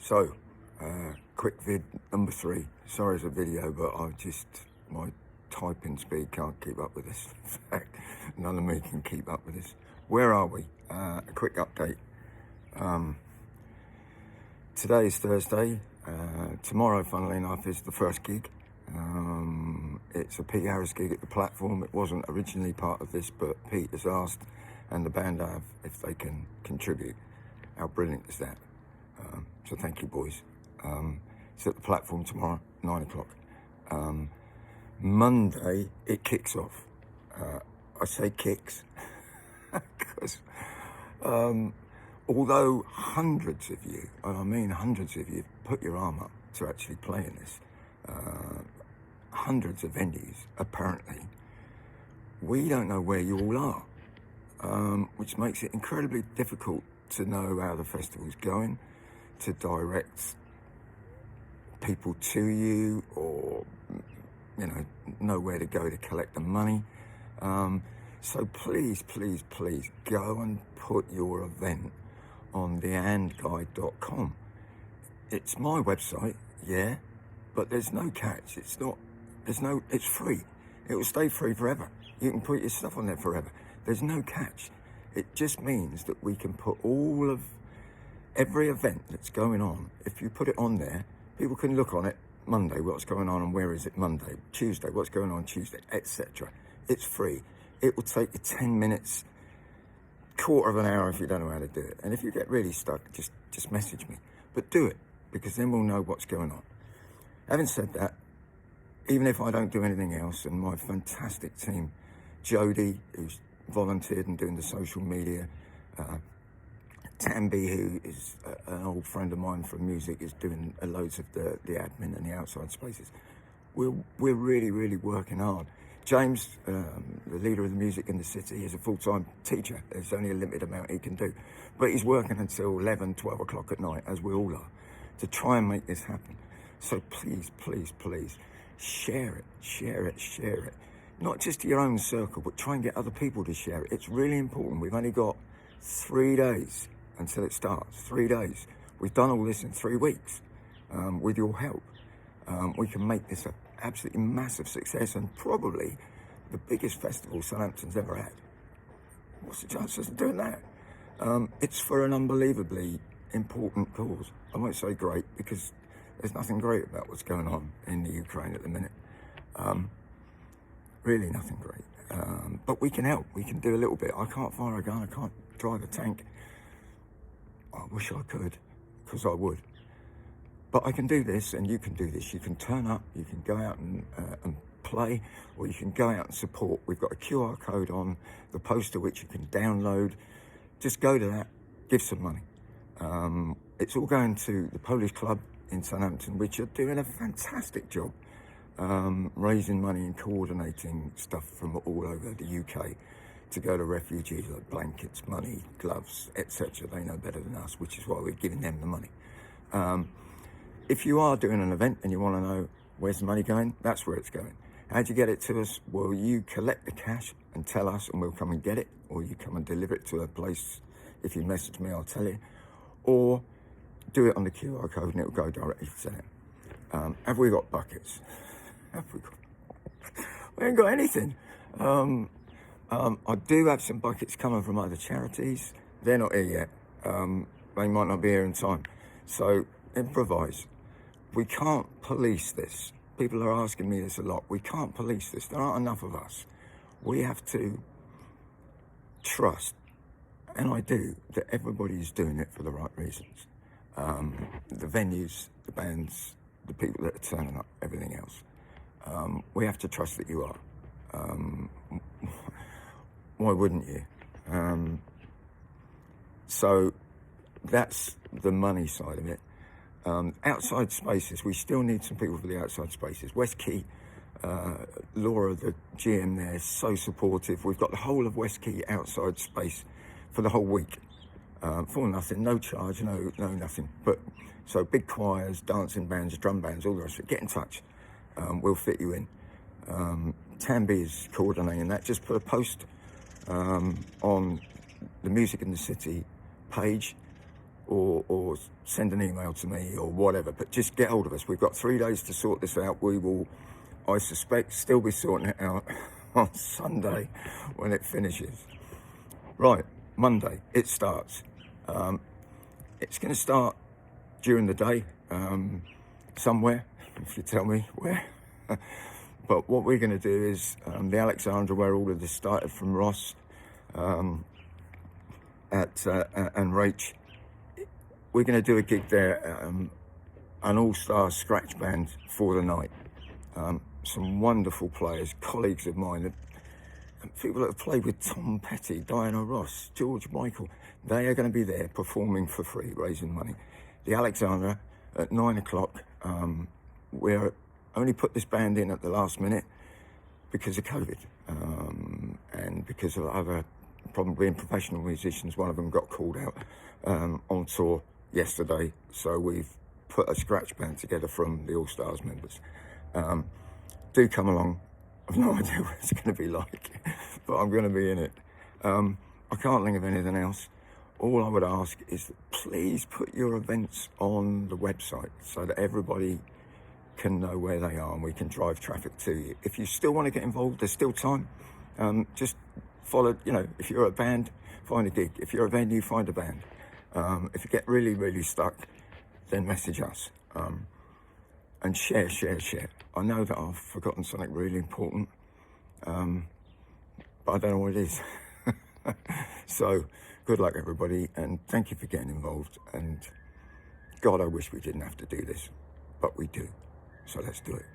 So, quick vid number 3. Sorry it's a video, but my typing speed can't keep up with this. In fact, none of me can keep up with this. Where are we? A quick update. Today is Thursday. Tomorrow, funnily enough, is the first gig. It's a Pete Harris gig at the Platform. It wasn't originally part of this, but Pete has asked, and the band have, if they can contribute. How brilliant is that? So thank you, boys. It's at the Platform tomorrow, 9 o'clock. Monday, it kicks off. I say kicks because although hundreds of you, and I mean hundreds of you, put your arm up to actually play in this, hundreds of venues, apparently, we don't know where you all are, which makes it incredibly difficult to know how the festival's going, to direct people to you, or know where to go to collect the money. So please go and put your event on theandguide.com. It's my website, yeah, but there's no catch. It's free. It will stay free forever. You can put your stuff on there forever. There's no catch. It just means that we can put all of every event that's going on. If you put it on there, people can look on it. Monday, what's going on and where is it Monday? Tuesday, what's going on Tuesday, etc. It's free. It will take you 10 minutes, quarter of an hour if you don't know how to do it. And if you get really stuck, just message me. But do it, because then we'll know what's going on. Having said that, even if I don't do anything else, and my fantastic team, Jody, who's volunteered and doing the social media, Tambi, who is an old friend of mine from music, is doing loads of the admin and the outside spaces. We're really working hard. James, the leader of the music in the city, is a full-time teacher. There's only a limited amount he can do. But he's working until 11, 12 o'clock at night, as we all are, to try and make this happen. So please, share it. Not just to your own circle, but try and get other people to share it. It's really important. We've only got 3 days until it starts. 3 days. We've done all this in 3 weeks. With your help, we can make this an absolutely massive success, and probably the biggest festival Southampton's ever had. What's the chances of doing that? It's for an unbelievably important cause. I won't say great, because there's nothing great about what's going on in the Ukraine at the minute. Really nothing great. But we can help. We can do a little bit. I can't fire a gun. I can't drive a tank. I wish I could, because I would. But I can do this, and you can do this. You can turn up, you can go out and play, or you can go out and support. We've got a QR code on the poster which you can download. Just go to that, give some money. It's all going to the Polish club in Southampton, which are doing a fantastic job raising money and coordinating stuff from all over the UK to go to refugees, like blankets, money, gloves, etc. They know better than us, which is why we're giving them the money. If you are doing an event and you want to know where's the money going, that's where it's going. How do you get it to us? Well, you collect the cash and tell us, and we'll come and get it, or you come and deliver it to a place. If you message me, I'll tell you. Or do it on the QR code and it'll go directly to them. Have we got buckets? We ain't got anything. I do have some buckets coming from other charities. They're not here yet. They might not be here in time. So improvise. We can't police this. People are asking me this a lot. We can't police this. There aren't enough of us. We have to trust, and I do, that everybody's doing it for the right reasons. The venues, the bands, the people that are turning up, everything else. We have to trust that you are. Why wouldn't you? So that's the money side of it. Outside spaces, we still need some people for the outside spaces. West Quay, Laura, the GM there, is so supportive. We've got the whole of West Quay outside space for the whole week. For nothing, no charge, no nothing. But so big choirs, dancing bands, drum bands, all the rest of it. Get in touch. We'll fit you in. Tambi is coordinating that. Just put a post on the Music in the City page, or send an email to me or whatever, but just get hold of us. We've got 3 days to sort this out. We will, I suspect, still be sorting it out on Sunday when it finishes. Right, Monday, it starts. It's going to start during the day, somewhere, if you tell me where. But what we're going to do is the Alexandra, where all of this started from Ross and Rach. We're going to do a gig there, an all-star scratch band for the night. Some wonderful players, colleagues of mine, people that have played with Tom Petty, Diana Ross, George Michael. They are going to be there performing for free, raising money. The Alexandra at 9 o'clock. We're only put this band in at the last minute because of COVID and because of other, probably being professional musicians. One of them got called out on tour yesterday, so we've put a scratch band together from the All Stars members. Do come along. I've no idea what it's going to be like, but I'm going to be in it. I can't think of anything else. All I would ask is that please put your events on the website so that everybody can know where they are and we can drive traffic to you. If you still want to get involved, there's still time. Just follow, if you're a band, find a gig. If you're a venue, find a band. If you get really, really stuck, then message us. And share. I know that I've forgotten something really important, but I don't know what it is. So, good luck, everybody, and thank you for getting involved. And God, I wish we didn't have to do this, but we do. So let's do it.